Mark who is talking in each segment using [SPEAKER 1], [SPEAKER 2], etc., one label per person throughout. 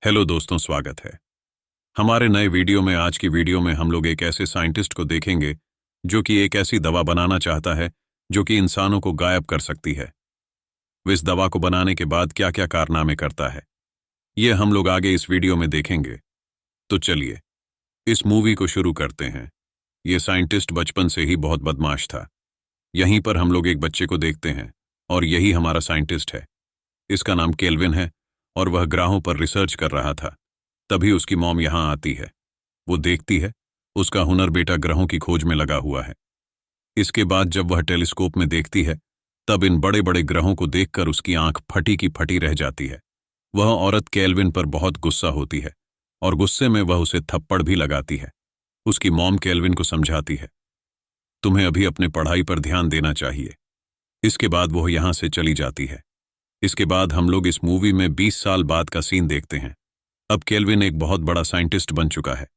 [SPEAKER 1] Hello दोस्तों, स्वागत है हमारे नए वीडियो में। आज की वीडियो में हम लोग एक ऐसे साइंटिस्ट को देखेंगे जो कि एक ऐसी दवा बनाना चाहता है जो कि इंसानों को गायब कर सकती है। वो इस दवा को बनाने के बाद क्या क्या कारनामे करता है, ये हम लोग आगे इस वीडियो में देखेंगे। तो चलिए इस मूवी को शुरू करते हैं। ये साइंटिस्ट बचपन से ही बहुत बदमाश था। यहीं पर हम लोग एक बच्चे को देखते हैं और यही हमारा साइंटिस्ट है। इसका नाम केल्विन है और वह ग्रहों पर रिसर्च कर रहा था। तभी उसकी मॉम यहां आती है। वो देखती है उसका हुनर बेटा ग्रहों की खोज में लगा हुआ है। इसके बाद जब वह टेलीस्कोप में देखती है तब इन बड़े बड़े ग्रहों को देखकर उसकी आंख फटी की फटी रह जाती है। वह औरत केल्विन पर बहुत गुस्सा होती है और गुस्से में वह उसे थप्पड़ भी लगाती है। उसकी मॉम केल्विन को समझाती है, तुम्हें अभी अपने पढ़ाई पर ध्यान देना चाहिए। इसके बाद वह यहां से चली जाती है। इसके बाद हम लोग इस मूवी में 20 साल बाद का सीन देखते हैं। अब केल्विन एक बहुत बड़ा साइंटिस्ट बन चुका है।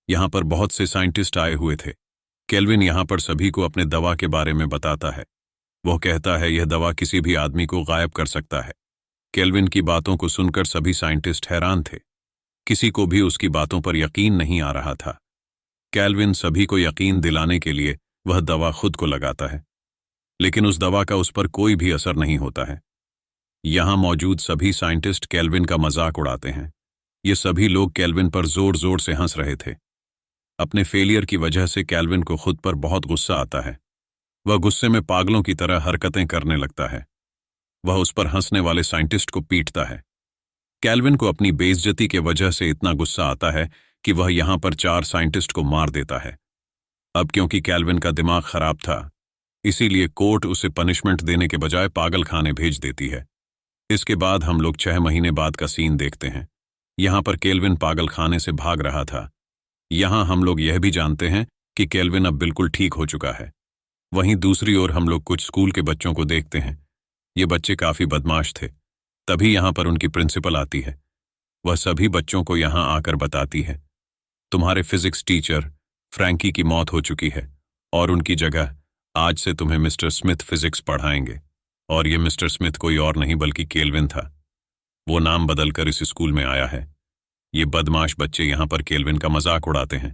[SPEAKER 1] यहां पर बहुत से साइंटिस्ट आए हुए थे। केल्विन यहां पर सभी को अपने दवा के बारे में बताता है। वह कहता है यह दवा किसी भी आदमी को गायब कर सकता है। केल्विन की बातों को सुनकर सभी साइंटिस्ट हैरान थे। किसी को भी उसकी बातों पर यकीन नहीं आ रहा था। केल्विन सभी को यकीन दिलाने के लिए वह दवा खुद को लगाता है, लेकिन उस दवा का उस पर कोई भी असर नहीं होता है। यहां मौजूद सभी साइंटिस्ट केल्विन का मजाक उड़ाते हैं। ये सभी लोग केल्विन पर जोर जोर से हंस रहे थे। अपने फेलियर की वजह से केल्विन को खुद पर बहुत गुस्सा आता है। वह गुस्से में पागलों की तरह हरकतें करने लगता है। वह उस पर हंसने वाले साइंटिस्ट को पीटता है। केल्विन को अपनी बेइज्जती के वजह से इतना गुस्सा आता है कि वह यहां पर 4 साइंटिस्ट को मार देता है। अब क्योंकि केल्विन का दिमाग खराब था, इसीलिए कोर्ट उसे पनिशमेंट देने के बजाय पागल खाने भेज देती है। इसके बाद हम लोग 6 महीने बाद का सीन देखते हैं। यहां पर केल्विन पागल खाने से भाग रहा था। यहां हम लोग यह भी जानते हैं कि केल्विन अब बिल्कुल ठीक हो चुका है। वहीं दूसरी ओर हम लोग कुछ स्कूल के बच्चों को देखते हैं। ये बच्चे काफी बदमाश थे। तभी यहां पर उनकी प्रिंसिपल आती है। वह सभी बच्चों को यहां आकर बताती है, तुम्हारे फिजिक्स टीचर फ्रैंकी की मौत हो चुकी है और उनकी जगह आज से तुम्हें मिस्टर स्मिथ फिजिक्स पढ़ाएंगे। और ये मिस्टर स्मिथ कोई और नहीं बल्कि केल्विन था। वो नाम बदलकर इस स्कूल में आया है। ये बदमाश बच्चे यहां पर केल्विन का मजाक उड़ाते हैं।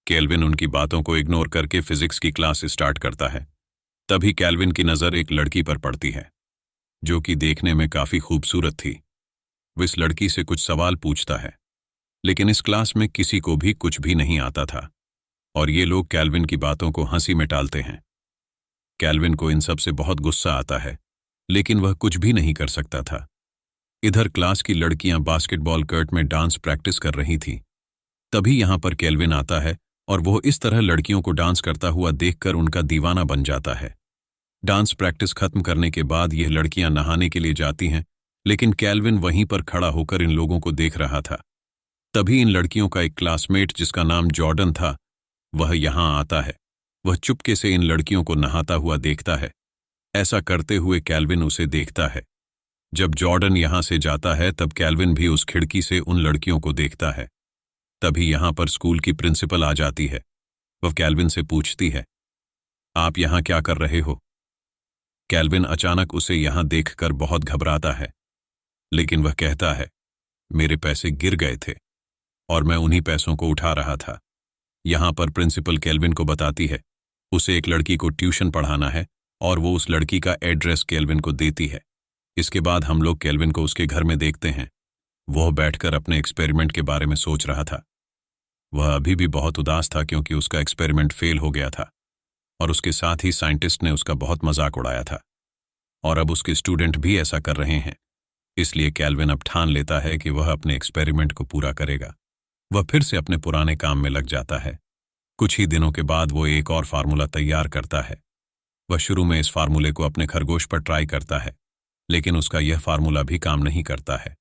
[SPEAKER 1] केल्विन उनकी बातों को इग्नोर करके फिजिक्स की क्लास स्टार्ट करता है। तभी केल्विन की नजर एक लड़की पर पड़ती है जो कि देखने में काफी खूबसूरत थी। वो इस लड़की से कुछ सवाल पूछता है, लेकिन इस क्लास में किसी को भी कुछ भी नहीं आता था और ये लोग केल्विन की बातों को हंसी में टालते हैं। केल्विन को इन सब से बहुत गुस्सा आता है, लेकिन वह कुछ भी नहीं कर सकता था। इधर क्लास की लड़कियां बास्केटबॉल कोर्ट में डांस प्रैक्टिस कर रही थीं। तभी यहां पर केल्विन आता है और वो इस तरह लड़कियों को डांस करता हुआ देखकर उनका दीवाना बन जाता है। डांस प्रैक्टिस खत्म करने के बाद यह लड़कियां नहाने के लिए जाती हैं, लेकिन केल्विन वहीं पर खड़ा होकर इन लोगों को देख रहा था। तभी इन लड़कियों का एक क्लासमेट जिसका नाम जॉर्डन था, वह यहां आता है। वह चुपके से इन लड़कियों को नहाता हुआ देखता है। ऐसा करते हुए केल्विन उसे देखता है। जब जॉर्डन यहां से जाता है तब केल्विन भी उस खिड़की से उन लड़कियों को देखता है। तभी यहां पर स्कूल की प्रिंसिपल आ जाती है। वह केल्विन से पूछती है, आप यहां क्या कर रहे हो? केल्विन अचानक उसे यहां देखकर बहुत घबराता है, लेकिन वह कहता है, मेरे पैसे गिर गए थे और मैं उन्हीं पैसों को उठा रहा था। यहां पर प्रिंसिपल केल्विन को बताती है उसे एक लड़की को ट्यूशन पढ़ाना है और वो उस लड़की का एड्रेस केल्विन को देती है। इसके बाद हम लोग केल्विन को उसके घर में देखते हैं। वह बैठकर अपने एक्सपेरिमेंट के बारे में सोच रहा था। वह अभी भी बहुत उदास था क्योंकि उसका एक्सपेरिमेंट फेल हो गया था और उसके साथ ही साइंटिस्ट ने उसका बहुत मजाक उड़ाया था और अब उसके स्टूडेंट भी ऐसा कर रहे हैं। इसलिए केल्विन अब ठान लेता है कि वह अपने एक्सपेरिमेंट को पूरा करेगा। वह फिर से अपने पुराने काम में लग जाता है। कुछ ही दिनों के बाद वो एक और फार्मूला तैयार करता है। वह शुरू में इस फार्मूले को अपने खरगोश पर ट्राई करता है, लेकिन उसका यह फार्मूला भी काम नहीं करता है।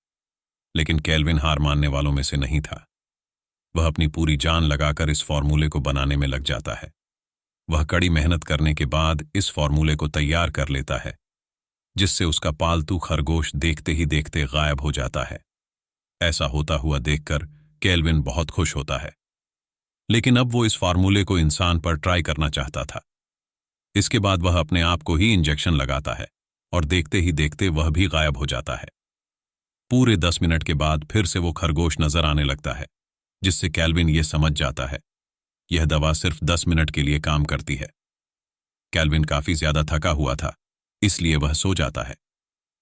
[SPEAKER 1] लेकिन केल्विन हार मानने वालों में से नहीं था। वह अपनी पूरी जान लगाकर इस फार्मूले को बनाने में लग जाता है। वह कड़ी मेहनत करने के बाद इस फार्मूले को तैयार कर लेता है, जिससे उसका पालतू खरगोश देखते ही देखते गायब हो जाता है। ऐसा होता हुआ देखकर केल्विन बहुत खुश होता है, लेकिन अब वो इस फार्मूले को इंसान पर ट्राई करना चाहता था। इसके बाद वह अपने आप को ही इंजेक्शन लगाता है और देखते ही देखते वह भी गायब हो जाता है। पूरे 10 मिनट के बाद फिर से वो खरगोश नजर आने लगता है, जिससे केल्विन ये समझ जाता है यह दवा सिर्फ 10 मिनट के लिए काम करती है। केल्विन काफी ज्यादा थका हुआ था, इसलिए वह सो जाता है।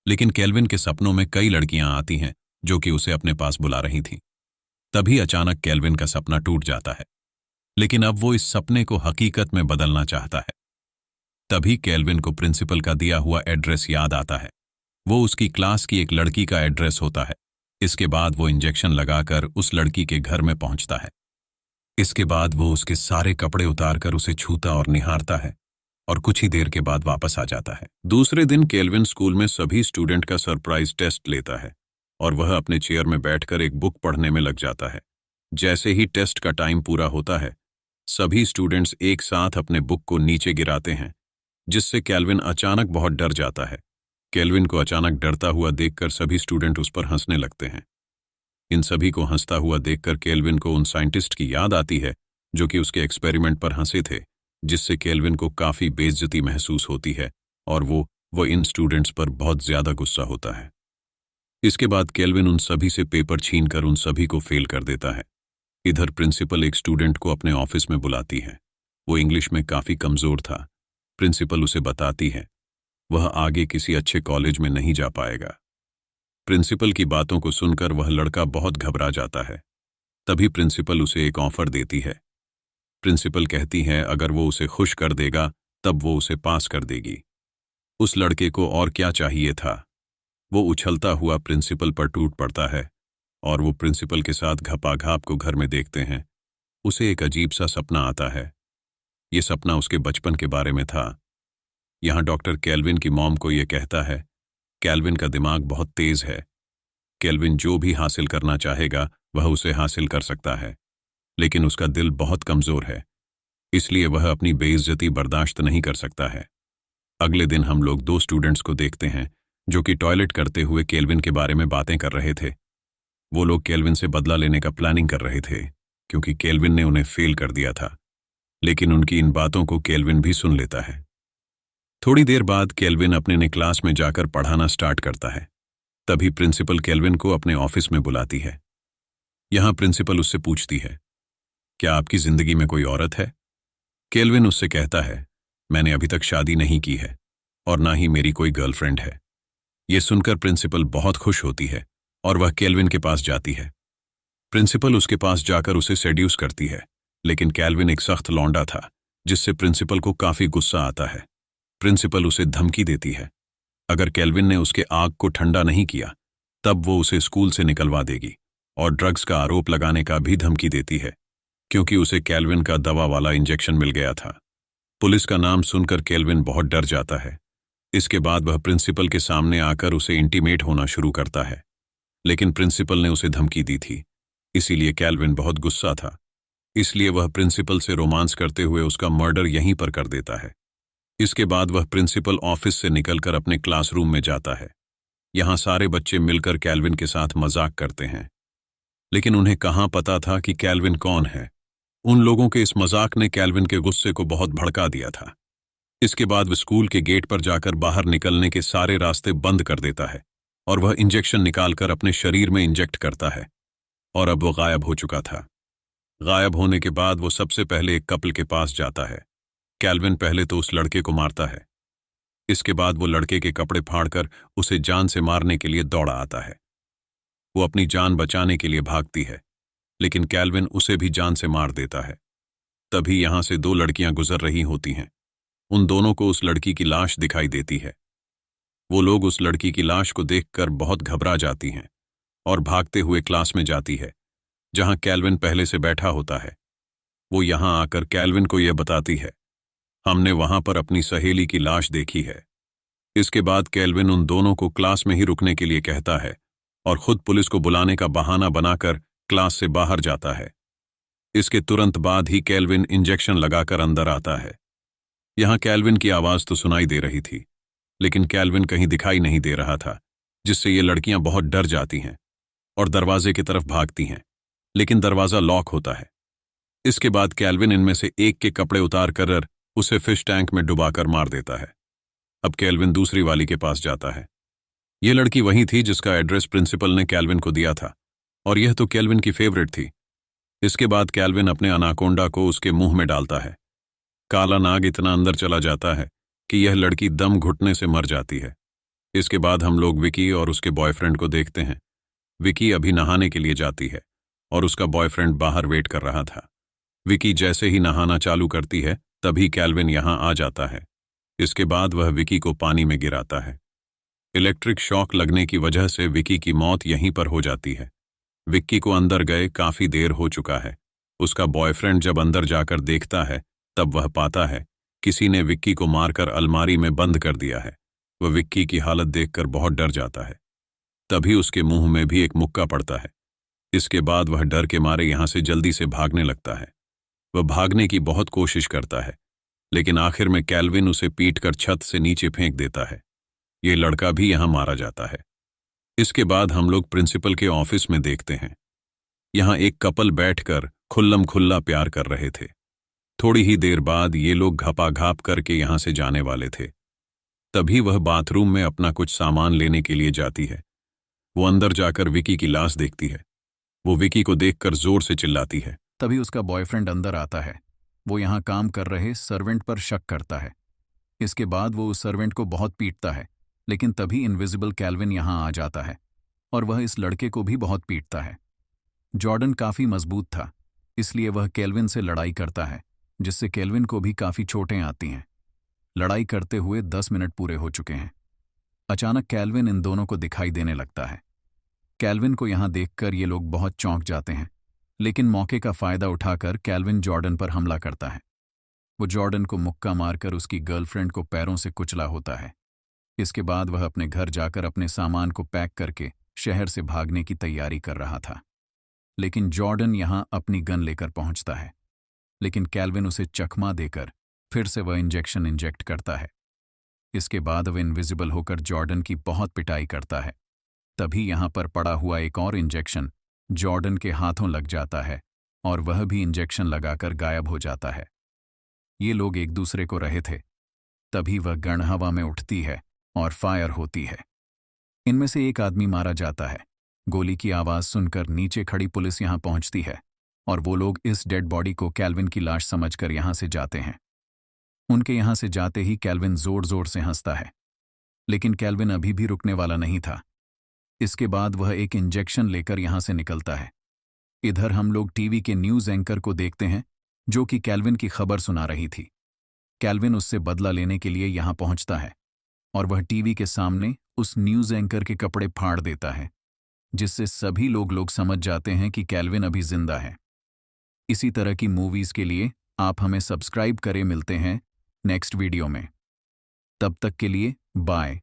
[SPEAKER 1] लेकिन केल्विन के सपनों में कई लड़कियां आती हैं जो कि उसे अपने पास बुला रही थीं। तभी अचानक केल्विन का सपना टूट जाता है, लेकिन अब वो इस सपने को हकीकत में बदलना चाहता है। तभी केल्विन को प्रिंसिपल का दिया हुआ एड्रेस याद आता है। वो उसकी क्लास की एक लड़की का एड्रेस होता है। इसके बाद वो इंजेक्शन लगाकर उस लड़की के घर में पहुंचता है। इसके बाद वो उसके सारे कपड़े उतारकर उसे छूता और निहारता है और कुछ ही देर के बाद वापस आ जाता है। दूसरे दिन केल्विन स्कूल में सभी स्टूडेंट का सरप्राइज टेस्ट लेता है और वह अपने चेयर में बैठकर एक बुक पढ़ने में लग जाता है। जैसे ही टेस्ट का टाइम पूरा होता है, सभी स्टूडेंट्स एक साथ अपने बुक को नीचे गिराते हैं, जिससे केल्विन अचानक बहुत डर जाता है। केल्विन को अचानक डरता हुआ देखकर सभी स्टूडेंट उस पर हंसने लगते हैं। इन सभी को हंसता हुआ देखकर केल्विन को उन साइंटिस्ट की याद आती है जो कि उसके एक्सपेरिमेंट पर हंसे थे, जिससे केल्विन को काफी बेइज्जती महसूस होती है और वो इन स्टूडेंट्स पर बहुत ज्यादा गुस्सा होता है। इसके बाद केल्विन उन सभी से पेपर छीनकर उन सभी को फेल कर देता है। इधर प्रिंसिपल एक स्टूडेंट को अपने ऑफिस में बुलाती है। वो इंग्लिश में काफी कमजोर था। प्रिंसिपल उसे बताती है वह आगे किसी अच्छे कॉलेज में नहीं जा पाएगा। प्रिंसिपल की बातों को सुनकर वह लड़का बहुत घबरा जाता है। तभी प्रिंसिपल उसे एक ऑफर देती है। प्रिंसिपल कहती है अगर वो उसे खुश कर देगा तब वो उसे पास कर देगी। उस लड़के को और क्या चाहिए था। वो उछलता हुआ प्रिंसिपल पर टूट पड़ता है और वो प्रिंसिपल के साथ घपाघाप को घर में देखते हैं। उसे एक अजीब सा सपना आता है। ये सपना उसके बचपन के बारे में था। यहाँ डॉक्टर केल्विन की मॉम को ये कहता है केल्विन का दिमाग बहुत तेज है। केल्विन जो भी हासिल करना चाहेगा वह उसे हासिल कर सकता है, लेकिन उसका दिल बहुत कमजोर है, इसलिए वह अपनी बेइज्जती बर्दाश्त नहीं कर सकता है। अगले दिन हम लोग 2 स्टूडेंट्स को देखते हैं जो कि टॉयलेट करते हुए केल्विन के बारे में बातें कर रहे थे। वो लोग केल्विन से बदला लेने का प्लानिंग कर रहे थे क्योंकि केल्विन ने उन्हें फेल कर दिया था, लेकिन उनकी इन बातों को केल्विन भी सुन लेता है। थोड़ी देर बाद केल्विन अपने क्लास में जाकर पढ़ाना स्टार्ट करता है। तभी प्रिंसिपल केल्विन को अपने ऑफिस में बुलाती है। यहाँ प्रिंसिपल उससे पूछती है क्या आपकी जिंदगी में कोई औरत है? केल्विन उससे कहता है मैंने अभी तक शादी नहीं की है और ना ही मेरी कोई गर्लफ्रेंड है। ये सुनकर प्रिंसिपल बहुत खुश होती है और वह केल्विन के पास जाती है। प्रिंसिपल उसके पास जाकर उसे सेड्यूस करती है, लेकिन केल्विन एक सख्त लौंडा था, जिससे प्रिंसिपल को काफी गुस्सा आता है। प्रिंसिपल उसे धमकी देती है अगर केल्विन ने उसके आग को ठंडा नहीं किया तब वो उसे स्कूल से निकलवा देगी, और ड्रग्स का आरोप लगाने का भी धमकी देती है क्योंकि उसे केल्विन का दवा वाला इंजेक्शन मिल गया था। पुलिस का नाम सुनकर केल्विन बहुत डर जाता है। इसके बाद वह प्रिंसिपल के सामने आकर उसे इंटीमेट होना शुरू करता है, लेकिन प्रिंसिपल ने उसे धमकी दी थी, इसीलिए केल्विन बहुत गुस्सा था। इसलिए वह प्रिंसिपल से रोमांस करते हुए उसका मर्डर यहीं पर कर देता है। इसके बाद वह प्रिंसिपल ऑफिस से निकलकर अपने क्लासरूम में जाता है। यहाँ सारे बच्चे मिलकर केल्विन के साथ मजाक करते हैं, लेकिन उन्हें कहाँ पता था कि केल्विन कौन है। उन लोगों के इस मजाक ने केल्विन के गुस्से को बहुत भड़का दिया था। इसके बाद वह स्कूल के गेट पर जाकर बाहर निकलने के सारे रास्ते बंद कर देता है और वह इंजेक्शन निकालकर अपने शरीर में इंजेक्ट करता है, और अब वो गायब हो चुका था। गायब होने के बाद वो सबसे पहले एक कपल के पास जाता है। केल्विन पहले तो उस लड़के को मारता है। इसके बाद वो लड़के के कपड़े फाड़कर उसे जान से मारने के लिए दौड़ा आता है। वो अपनी जान बचाने के लिए भागती है, लेकिन केल्विन उसे भी जान से मार देता है। तभी यहां से 2 लड़कियां गुजर रही होती हैं। उन दोनों को उस लड़की की लाश दिखाई देती है। वो लोग उस लड़की की लाश को देखकर बहुत घबरा जाती हैं और भागते हुए क्लास में जाती है, जहां केल्विन पहले से बैठा होता है। वो यहां आकर केल्विन को यह बताती है हमने वहां पर अपनी सहेली की लाश देखी है। इसके बाद केल्विन उन दोनों को क्लास में ही रुकने के लिए कहता है और खुद पुलिस को बुलाने का बहाना बनाकर क्लास से बाहर जाता है। इसके तुरंत बाद ही केल्विन इंजेक्शन लगाकर अंदर आता है। यहाँ केल्विन की आवाज तो सुनाई दे रही थी, लेकिन केल्विन कहीं दिखाई नहीं दे रहा था, जिससे ये लड़कियां बहुत डर जाती हैं और दरवाजे की तरफ भागती हैं, लेकिन दरवाजा लॉक होता है। इसके बाद केल्विन इनमें से एक के कपड़े उतार कर उसे फिश टैंक में डुबाकर मार देता है। अब केल्विन दूसरी वाली के पास जाता है। ये लड़की वही थी जिसका एड्रेस प्रिंसिपल ने कैल्विन को दिया था, और यह तो कैल्विन की फेवरेट थी। इसके बाद कैल्विन अपने अनाकोंडा को उसके मुंह में डालता है। काला नाग इतना अंदर चला जाता है कि यह लड़की दम घुटने से मर जाती है। इसके बाद हम लोग विकी और उसके बॉयफ्रेंड को देखते हैं। विकी अभी नहाने के लिए जाती है और उसका बॉयफ्रेंड बाहर वेट कर रहा था। विकी जैसे ही नहाना चालू करती है तभी कैल्विन यहां आ जाता है। इसके बाद वह विकी को पानी में गिराता है। इलेक्ट्रिक शॉक लगने की वजह से विकी की मौत यहीं पर हो जाती है। विक्की को अंदर गए काफी देर हो चुका है। उसका बॉयफ्रेंड जब अंदर जाकर देखता है तब वह पाता है किसी ने विक्की को मारकर अलमारी में बंद कर दिया है। वह विक्की की हालत देखकर बहुत डर जाता है। तभी उसके मुंह में भी एक मुक्का पड़ता है। इसके बाद वह डर के मारे यहां से जल्दी से भागने लगता है। वह भागने की बहुत कोशिश करता है, लेकिन आखिर में कैल्विन उसे पीटकर छत से नीचे फेंक देता है। ये लड़का भी यहां मारा जाता है। इसके बाद हम लोग प्रिंसिपल के ऑफिस में देखते हैं। यहां एक कपल बैठकर खुल्लम खुल्ला प्यार कर रहे थे। थोड़ी ही देर बाद ये लोग घपाघाप करके यहां से जाने वाले थे। तभी वह बाथरूम में अपना कुछ सामान लेने के लिए जाती है। वो अंदर जाकर विकी की लाश देखती है। वो विकी को देखकर जोर से चिल्लाती है।
[SPEAKER 2] तभी उसका बॉयफ्रेंड अंदर आता है। वो यहाँ काम कर रहे सर्वेंट पर शक करता है। इसके बाद वो उस सर्वेंट को बहुत पीटता है, लेकिन तभी इनविजिबल कैल्विन यहाँ आ जाता है और वह इस लड़के को भी बहुत पीटता है। जॉर्डन काफी मजबूत था, इसलिए वह कैल्विन से लड़ाई करता है, जिससे कैल्विन को भी काफी चोटें आती हैं। लड़ाई करते हुए 10 मिनट पूरे हो चुके हैं। अचानक कैल्विन इन दोनों को दिखाई देने लगता है। कैल्विन को यहाँ देखकर ये लोग बहुत चौंक जाते हैं, लेकिन मौके का फायदा उठाकर कैल्विन जॉर्डन पर हमला करता है। वो जॉर्डन को मुक्का मारकर उसकी गर्लफ्रेंड को पैरों से कुचला होता है। इसके बाद वह अपने घर जाकर अपने सामान को पैक करके शहर से भागने की तैयारी कर रहा था, लेकिन जॉर्डन यहां अपनी गन लेकर पहुंचता है। लेकिन कैल्विन उसे चकमा देकर फिर से वह इंजेक्ट करता है। इसके बाद वह इनविजिबल होकर जॉर्डन की बहुत पिटाई करता है। तभी यहां पर पड़ा हुआ एक और इंजेक्शन जॉर्डन के हाथों लग जाता है और वह भी इंजेक्शन लगाकर गायब हो जाता है। ये लोग एक दूसरे को रहे थे। तभी वह गन हवा में उठती है और फायर होती है। इनमें से एक आदमी मारा जाता है। गोली की आवाज सुनकर नीचे खड़ी पुलिस यहां पहुंचती है और वो लोग इस डेड बॉडी को कैल्विन की लाश समझकर यहां से जाते हैं। उनके यहां से जाते ही कैल्विन जोर जोर से हंसता है, लेकिन कैल्विन अभी भी रुकने वाला नहीं था। इसके बाद वह एक इंजेक्शन लेकर यहां से निकलता है। इधर हम लोग टीवी के न्यूज एंकर को देखते हैं, जो कि कैल्विन की खबर सुना रही थी। कैल्विन उससे बदला लेने के लिए यहां पहुंचता है और वह टीवी के सामने उस न्यूज एंकर के कपड़े फाड़ देता है, जिससे सभी लोग समझ जाते हैं कि कैल्विन अभी जिंदा है। इसी तरह की मूवीज के लिए आप हमें सब्सक्राइब करें। मिलते हैं नेक्स्ट वीडियो में। तब तक के लिए बाय।